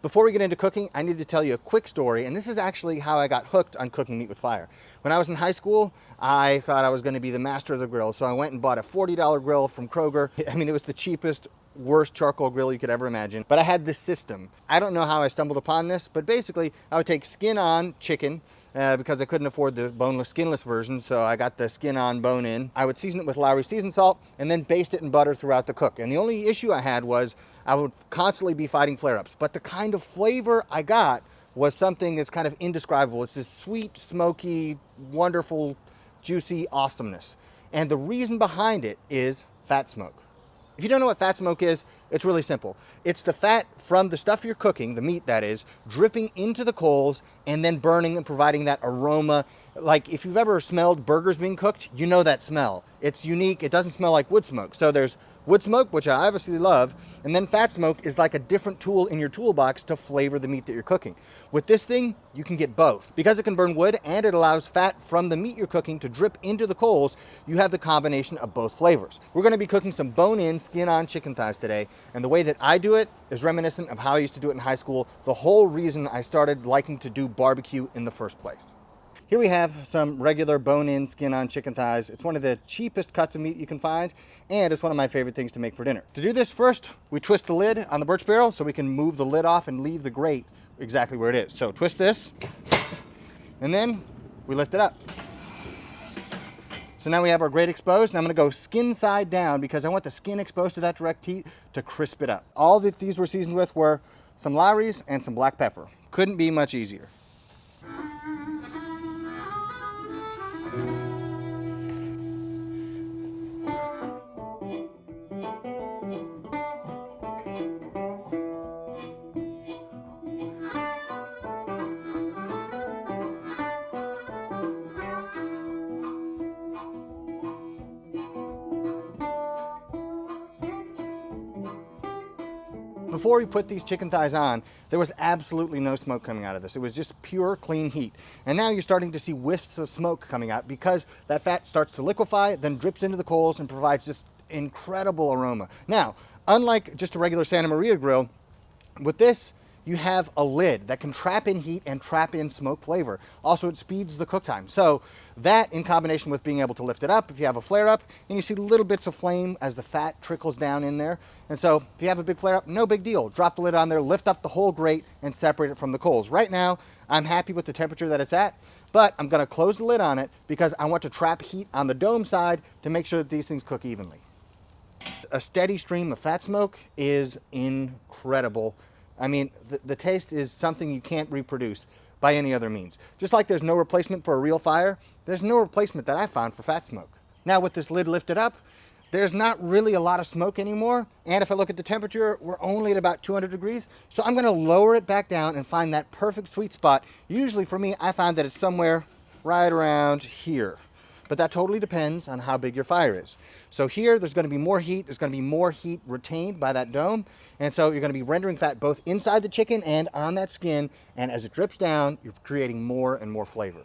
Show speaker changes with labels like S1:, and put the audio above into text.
S1: Before we get into cooking, I need to tell you a quick story, and this is actually how I got hooked on cooking meat with fire. When I was in high school, I thought I was going to be the master of the grill, so I went and bought a $40 grill from Kroger. I mean, it was the cheapest, worst charcoal grill you could ever imagine, but I had this system. I don't know how I stumbled upon this, but basically I would take skin-on chicken, because I couldn't afford the boneless, skinless version, so I got the skin-on, bone-in. I would season it with Lowry seasoned salt and then baste it in butter throughout the cook. And the only issue I had was I would constantly be fighting flare-ups, but the kind of flavor I got was something that's kind of indescribable. It's this sweet, smoky, wonderful, juicy awesomeness. And the reason behind it is fat smoke. If you don't know what fat smoke is, it's really simple. It's the fat from the stuff you're cooking, the meat that is, dripping into the coals and then burning and providing that aroma. Like if you've ever smelled burgers being cooked, you know that smell. It's unique. It doesn't smell like wood smoke. So there's wood smoke, which I obviously love, and then fat smoke is like a different tool in your toolbox to flavor the meat that you're cooking. With this thing, you can get both. Because it can burn wood and it allows fat from the meat you're cooking to drip into the coals, you have the combination of both flavors. We're gonna be cooking some bone-in, skin-on chicken thighs today, and the way that I do it is reminiscent of how I used to do it in high school, the whole reason I started liking to do barbecue in the first place. Here we have some regular bone-in, skin-on chicken thighs. It's one of the cheapest cuts of meat you can find, and it's one of my favorite things to make for dinner. To do this, first, we twist the lid on the Burch Barrel so we can move the lid off and leave the grate exactly where it is. So twist this, and then we lift it up. So now we have our grate exposed, and I'm gonna go skin side down because I want the skin exposed to that direct heat to crisp it up. All that these were seasoned with were some Lowry's and some black pepper. Couldn't be much easier. Before we put these chicken thighs on, there was absolutely no smoke coming out of this. It was just pure, clean heat. And now you're starting to see whiffs of smoke coming out because that fat starts to liquefy, then drips into the coals and provides just incredible aroma. Now, unlike just a regular Santa Maria grill, with this, you have a lid that can trap in heat and trap in smoke flavor. Also, it speeds the cook time. So that in combination with being able to lift it up, if you have a flare up and you see little bits of flame as the fat trickles down in there. And so if you have a big flare up, no big deal. Drop the lid on there, lift up the whole grate and separate it from the coals. Right now, I'm happy with the temperature that it's at, but I'm gonna close the lid on it because I want to trap heat on the dome side to make sure that these things cook evenly. A steady stream of fat smoke is incredible. I mean, the taste is something you can't reproduce by any other means. Just like there's no replacement for a real fire, there's no replacement that I found for fat smoke. Now with this lid lifted up, there's not really a lot of smoke anymore. And if I look at the temperature, we're only at about 200 degrees. So I'm gonna lower it back down and find that perfect sweet spot. Usually for me, I found that it's somewhere right around here. But that totally depends on how big your fire is. So here, there's gonna be more heat. There's gonna be more heat retained by that dome. And so you're gonna be rendering fat both inside the chicken and on that skin. And as it drips down, you're creating more and more flavor.